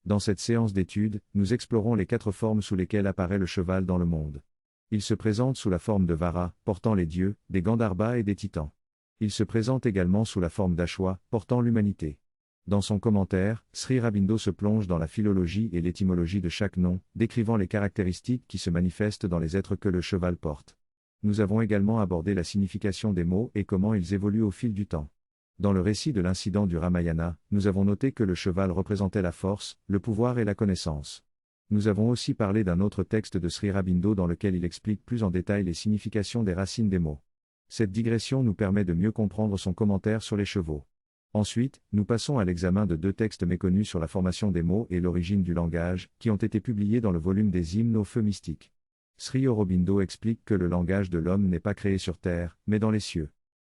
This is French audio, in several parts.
Dans cette séance d'étude, nous explorons les 4 formes sous lesquelles apparaît le cheval dans le monde. Il se présente sous la forme de Vara, portant les dieux, des Gandharvas et des titans. Il se présente également sous la forme d'Ashwa, portant l'humanité. Dans son commentaire, Sri Aurobindo se plonge dans la philologie et l'étymologie de chaque nom, décrivant les caractéristiques qui se manifestent dans les êtres que le cheval porte. Nous avons également abordé la signification des mots et comment ils évoluent au fil du temps. Dans le récit de l'incident du Ramayana, nous avons noté que le cheval représentait la force, le pouvoir et la connaissance. Nous avons aussi parlé d'un autre texte de Sri Aurobindo dans lequel il explique plus en détail les significations des racines des mots. Cette digression nous permet de mieux comprendre son commentaire sur les chevaux. Ensuite, nous passons à l'examen de 2 textes méconnus sur la formation des mots et l'origine du langage, qui ont été publiés dans le volume des hymnes au feu mystique. Sri Aurobindo explique que le langage de l'homme n'est pas créé sur terre, mais dans les cieux.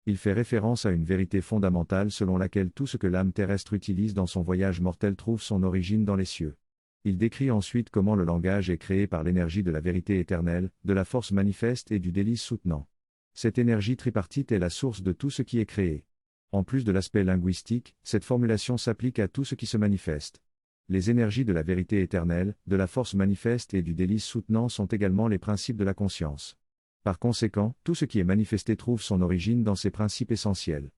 Il fait référence à une vérité fondamentale selon laquelle tout ce que l'âme terrestre utilise dans son voyage mortel trouve son origine dans les cieux. Il décrit ensuite comment le langage est créé par l'énergie de la vérité éternelle, de la force manifeste et du délice soutenant. Cette énergie tripartite est la source de tout ce qui est créé. En plus de l'aspect linguistique, cette formulation s'applique à tout ce qui se manifeste. Les énergies de la vérité éternelle, de la force manifeste et du délice soutenant sont également les principes de la conscience. Par conséquent, tout ce qui est manifesté trouve son origine dans ces principes essentiels.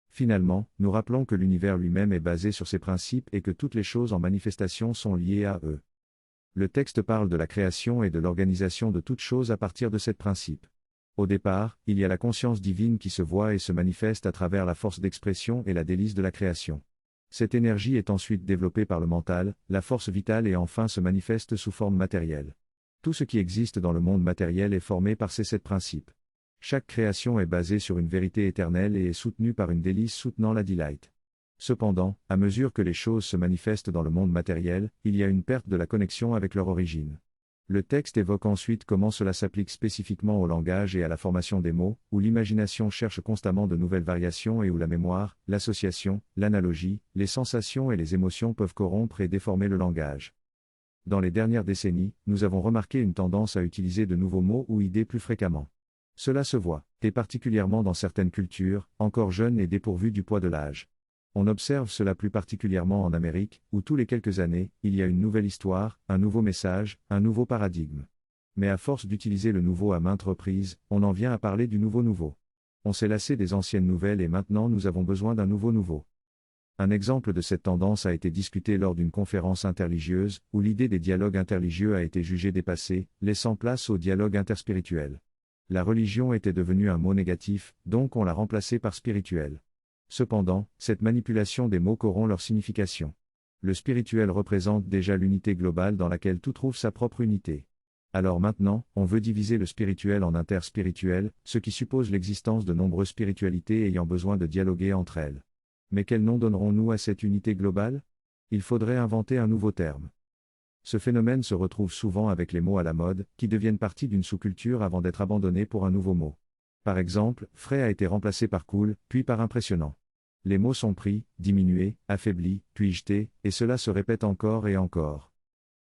Finalement, nous rappelons que l'univers lui-même est basé sur ces principes et que toutes les choses en manifestation sont liées à eux. Le texte parle de la création et de l'organisation de toutes choses à partir de ces principes. Au départ, il y a la conscience divine qui se voit et se manifeste à travers la force d'expression et la délice de la création. Cette énergie est ensuite développée par le mental, la force vitale et enfin se manifeste sous forme matérielle. Tout ce qui existe dans le monde matériel est formé par ces 7 principes. Chaque création est basée sur une vérité éternelle et est soutenue par une délice soutenant la delight. Cependant, à mesure que les choses se manifestent dans le monde matériel, il y a une perte de la connexion avec leur origine. Le texte évoque ensuite comment cela s'applique spécifiquement au langage et à la formation des mots, où l'imagination cherche constamment de nouvelles variations et où la mémoire, l'association, l'analogie, les sensations et les émotions peuvent corrompre et déformer le langage. Dans les dernières décennies, nous avons remarqué une tendance à utiliser de nouveaux mots ou idées plus fréquemment. Cela se voit, et particulièrement dans certaines cultures, encore jeunes et dépourvues du poids de l'âge. On observe cela plus particulièrement en Amérique, où tous les quelques années, il y a une nouvelle histoire, un nouveau message, un nouveau paradigme. Mais à force d'utiliser le nouveau à maintes reprises, on en vient à parler du nouveau. On s'est lassé des anciennes nouvelles et maintenant nous avons besoin d'un nouveau. Un exemple de cette tendance a été discuté lors d'une conférence interreligieuse, où l'idée des dialogues interreligieux a été jugée dépassée, laissant place au dialogue interspirituel. La religion était devenue un mot négatif, donc on l'a remplacé par spirituel. Cependant, cette manipulation des mots corrompt leur signification. Le spirituel représente déjà l'unité globale dans laquelle tout trouve sa propre unité. Alors maintenant, on veut diviser le spirituel en interspirituel, ce qui suppose l'existence de nombreuses spiritualités ayant besoin de dialoguer entre elles. Mais quel nom donnerons-nous à cette unité globale ? Il faudrait inventer un nouveau terme. Ce phénomène se retrouve souvent avec les mots à la mode, qui deviennent partie d'une sous-culture avant d'être abandonnés pour un nouveau mot. Par exemple, frais a été remplacé par cool, puis par impressionnant. Les mots sont pris, diminués, affaiblis, puis jetés, et cela se répète encore et encore.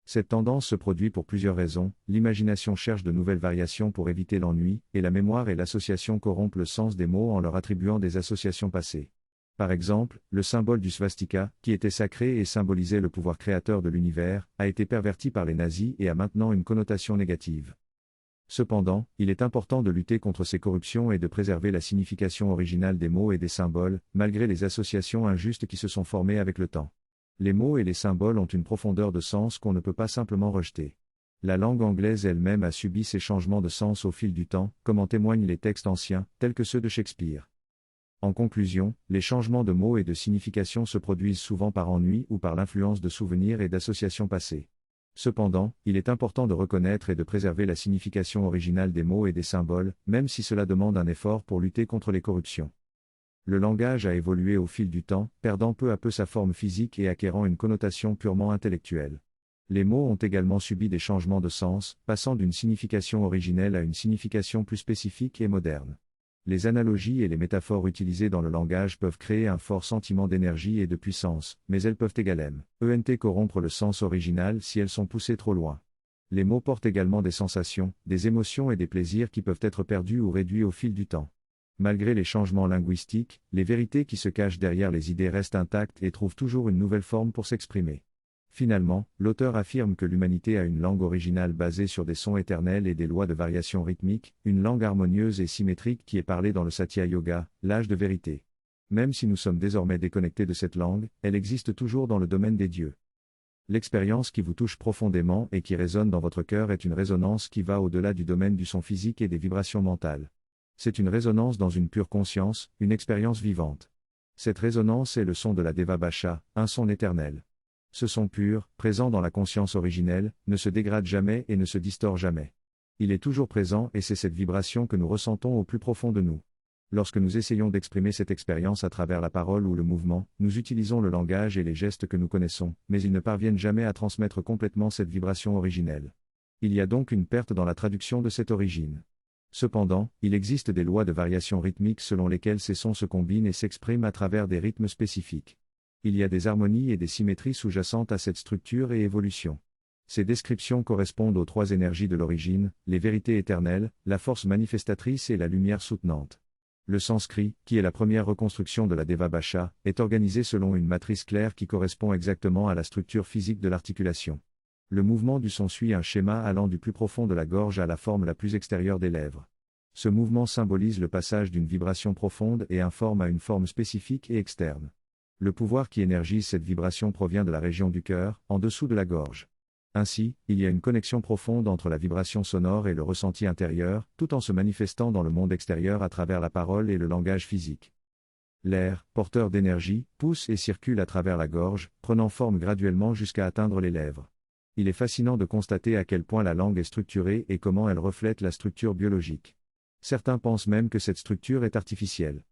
Cette tendance se produit pour plusieurs raisons, l'imagination cherche de nouvelles variations pour éviter l'ennui, et la mémoire et l'association corrompent le sens des mots en leur attribuant des associations passées. Par exemple, le symbole du swastika, qui était sacré et symbolisait le pouvoir créateur de l'univers, a été perverti par les nazis et a maintenant une connotation négative. Cependant, il est important de lutter contre ces corruptions et de préserver la signification originale des mots et des symboles, malgré les associations injustes qui se sont formées avec le temps. Les mots et les symboles ont une profondeur de sens qu'on ne peut pas simplement rejeter. La langue anglaise elle-même a subi ces changements de sens au fil du temps, comme en témoignent les textes anciens, tels que ceux de Shakespeare. En conclusion, les changements de mots et de signification se produisent souvent par ennui ou par l'influence de souvenirs et d'associations passées. Cependant, il est important de reconnaître et de préserver la signification originale des mots et des symboles, même si cela demande un effort pour lutter contre les corruptions. Le langage a évolué au fil du temps, perdant peu à peu sa forme physique et acquérant une connotation purement intellectuelle. Les mots ont également subi des changements de sens, passant d'une signification originelle à une signification plus spécifique et moderne. Les analogies et les métaphores utilisées dans le langage peuvent créer un fort sentiment d'énergie et de puissance, mais elles peuvent également corrompre le sens original si elles sont poussées trop loin. Les mots portent également des sensations, des émotions et des plaisirs qui peuvent être perdus ou réduits au fil du temps. Malgré les changements linguistiques, les vérités qui se cachent derrière les idées restent intactes et trouvent toujours une nouvelle forme pour s'exprimer. Finalement, l'auteur affirme que l'humanité a une langue originale basée sur des sons éternels et des lois de variation rythmique, une langue harmonieuse et symétrique qui est parlée dans le Satya Yoga, l'âge de vérité. Même si nous sommes désormais déconnectés de cette langue, elle existe toujours dans le domaine des dieux. L'expérience qui vous touche profondément et qui résonne dans votre cœur est une résonance qui va au-delà du domaine du son physique et des vibrations mentales. C'est une résonance dans une pure conscience, une expérience vivante. Cette résonance est le son de la Deva Bhasha, un son éternel. Ce son pur, présent dans la conscience originelle, ne se dégrade jamais et ne se distord jamais. Il est toujours présent et c'est cette vibration que nous ressentons au plus profond de nous. Lorsque nous essayons d'exprimer cette expérience à travers la parole ou le mouvement, nous utilisons le langage et les gestes que nous connaissons, mais ils ne parviennent jamais à transmettre complètement cette vibration originelle. Il y a donc une perte dans la traduction de cette origine. Cependant, il existe des lois de variation rythmique selon lesquelles ces sons se combinent et s'expriment à travers des rythmes spécifiques. Il y a des harmonies et des symétries sous-jacentes à cette structure et évolution. Ces descriptions correspondent aux trois énergies de l'origine, les vérités éternelles, la force manifestatrice et la lumière soutenante. Le sanskrit, qui est la première reconstruction de la Deva Bhasha, est organisé selon une matrice claire qui correspond exactement à la structure physique de l'articulation. Le mouvement du son suit un schéma allant du plus profond de la gorge à la forme la plus extérieure des lèvres. Ce mouvement symbolise le passage d'une vibration profonde et informe à une forme spécifique et externe. Le pouvoir qui énergise cette vibration provient de la région du cœur, en dessous de la gorge. Ainsi, il y a une connexion profonde entre la vibration sonore et le ressenti intérieur, tout en se manifestant dans le monde extérieur à travers la parole et le langage physique. L'air, porteur d'énergie, pousse et circule à travers la gorge, prenant forme graduellement jusqu'à atteindre les lèvres. Il est fascinant de constater à quel point la langue est structurée et comment elle reflète la structure biologique. Certains pensent même que cette structure est artificielle.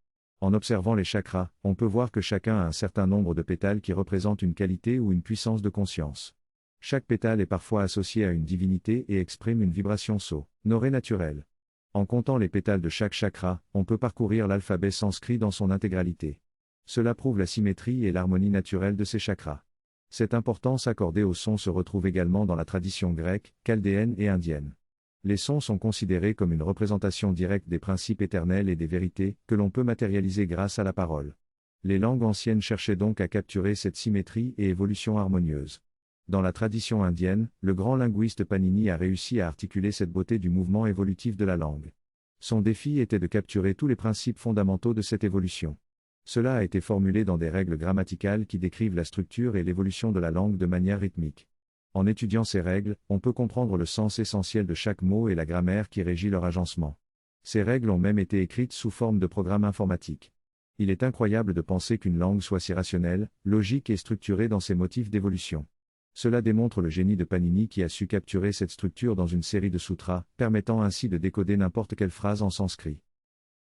En observant les chakras, on peut voir que chacun a un certain nombre de pétales qui représentent une qualité ou une puissance de conscience. Chaque pétale est parfois associé à une divinité et exprime une vibration sonorée naturelle. En comptant les pétales de chaque chakra, on peut parcourir l'alphabet sanskrit dans son intégralité. Cela prouve la symétrie et l'harmonie naturelle de ces chakras. Cette importance accordée aux sons se retrouve également dans la tradition grecque, chaldéenne et indienne. Les sons sont considérés comme une représentation directe des principes éternels et des vérités, que l'on peut matérialiser grâce à la parole. Les langues anciennes cherchaient donc à capturer cette symétrie et évolution harmonieuse. Dans la tradition indienne, le grand linguiste Panini a réussi à articuler cette beauté du mouvement évolutif de la langue. Son défi était de capturer tous les principes fondamentaux de cette évolution. Cela a été formulé dans des règles grammaticales qui décrivent la structure et l'évolution de la langue de manière rythmique. En étudiant ces règles, on peut comprendre le sens essentiel de chaque mot et la grammaire qui régit leur agencement. Ces règles ont même été écrites sous forme de programmes informatiques. Il est incroyable de penser qu'une langue soit si rationnelle, logique et structurée dans ses motifs d'évolution. Cela démontre le génie de Panini qui a su capturer cette structure dans une série de sutras, permettant ainsi de décoder n'importe quelle phrase en sanskrit.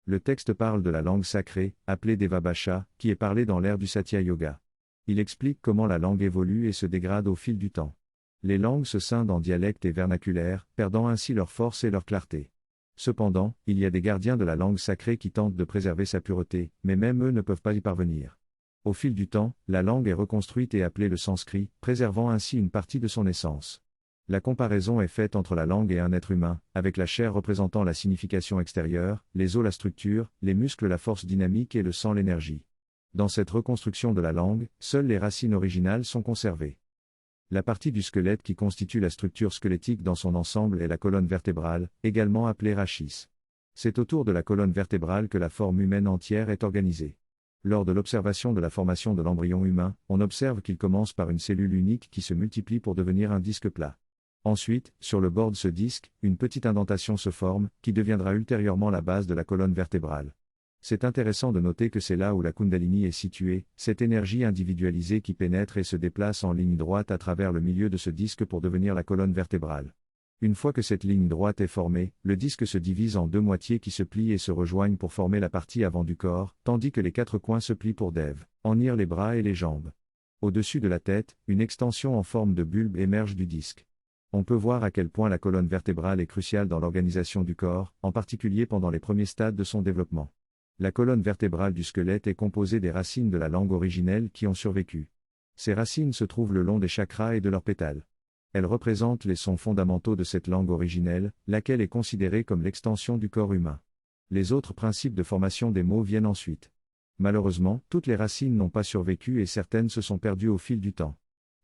Le texte parle de la langue sacrée, appelée Deva Bhasha, qui est parlée dans l'ère du Satya Yoga. Il explique comment la langue évolue et se dégrade au fil du temps. Les langues se scindent en dialectes et vernaculaires, perdant ainsi leur force et leur clarté. Cependant, il y a des gardiens de la langue sacrée qui tentent de préserver sa pureté, mais même eux ne peuvent pas y parvenir. Au fil du temps, la langue est reconstruite et appelée le sanskrit, préservant ainsi une partie de son essence. La comparaison est faite entre la langue et un être humain, avec la chair représentant la signification extérieure, les os la structure, les muscles la force dynamique et le sang l'énergie. Dans cette reconstruction de la langue, seules les racines originales sont conservées. La partie du squelette qui constitue la structure squelettique dans son ensemble est la colonne vertébrale, également appelée rachis. C'est autour de la colonne vertébrale que la forme humaine entière est organisée. Lors de l'observation de la formation de l'embryon humain, on observe qu'il commence par une cellule unique qui se multiplie pour devenir un disque plat. Ensuite, sur le bord de ce disque, une petite indentation se forme, qui deviendra ultérieurement la base de la colonne vertébrale. C'est intéressant de noter que c'est là où la Kundalini est située, cette énergie individualisée qui pénètre et se déplace en ligne droite à travers le milieu de ce disque pour devenir la colonne vertébrale. Une fois que cette ligne droite est formée, le disque se divise en deux moitiés qui se plient et se rejoignent pour former la partie avant du corps, tandis que les quatre coins se plient pour en les bras et les jambes. Au-dessus de la tête, une extension en forme de bulbe émerge du disque. On peut voir à quel point la colonne vertébrale est cruciale dans l'organisation du corps, en particulier pendant les premiers stades de son développement. La colonne vertébrale du squelette est composée des racines de la langue originelle qui ont survécu. Ces racines se trouvent le long des chakras et de leurs pétales. Elles représentent les sons fondamentaux de cette langue originelle, laquelle est considérée comme l'extension du corps humain. Les autres principes de formation des mots viennent ensuite. Malheureusement, toutes les racines n'ont pas survécu et certaines se sont perdues au fil du temps.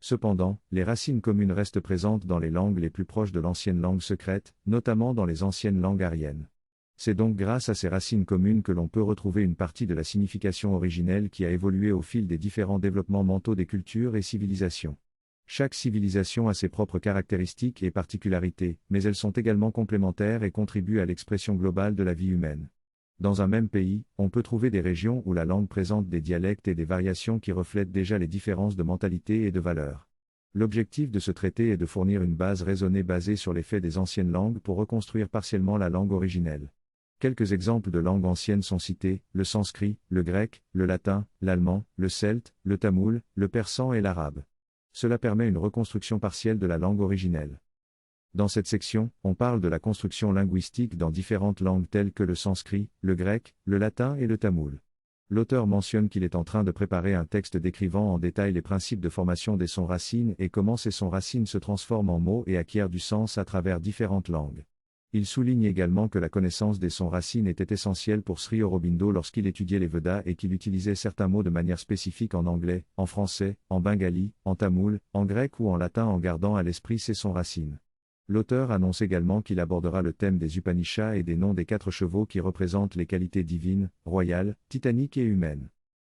Cependant, les racines communes restent présentes dans les langues les plus proches de l'ancienne langue secrète, notamment dans les anciennes langues aryennes. C'est donc grâce à ces racines communes que l'on peut retrouver une partie de la signification originelle qui a évolué au fil des différents développements mentaux des cultures et civilisations. Chaque civilisation a ses propres caractéristiques et particularités, mais elles sont également complémentaires et contribuent à l'expression globale de la vie humaine. Dans un même pays, on peut trouver des régions où la langue présente des dialectes et des variations qui reflètent déjà les différences de mentalité et de valeurs. L'objectif de ce traité est de fournir une base raisonnée basée sur les faits des anciennes langues pour reconstruire partiellement la langue originelle. Quelques exemples de langues anciennes sont cités, le sanskrit, le grec, le latin, l'allemand, le celte, le tamoul, le persan et l'arabe. Cela permet une reconstruction partielle de la langue originelle. Dans cette section, on parle de la construction linguistique dans différentes langues telles que le sanskrit, le grec, le latin et le tamoul. L'auteur mentionne qu'il est en train de préparer un texte décrivant en détail les principes de formation des sons racines et comment ces sons racines se transforment en mots et acquièrent du sens à travers différentes langues. Il souligne également que la connaissance des sons racines était essentielle pour Sri Aurobindo lorsqu'il étudiait les Vedas et qu'il utilisait certains mots de manière spécifique en anglais, en français, en bengali, en tamoul, en grec ou en latin en gardant à l'esprit ces sons racines. L'auteur annonce également qu'il abordera le thème des Upanishads et des noms des 4 chevaux qui représentent les qualités divines, royales, titaniques et humaines.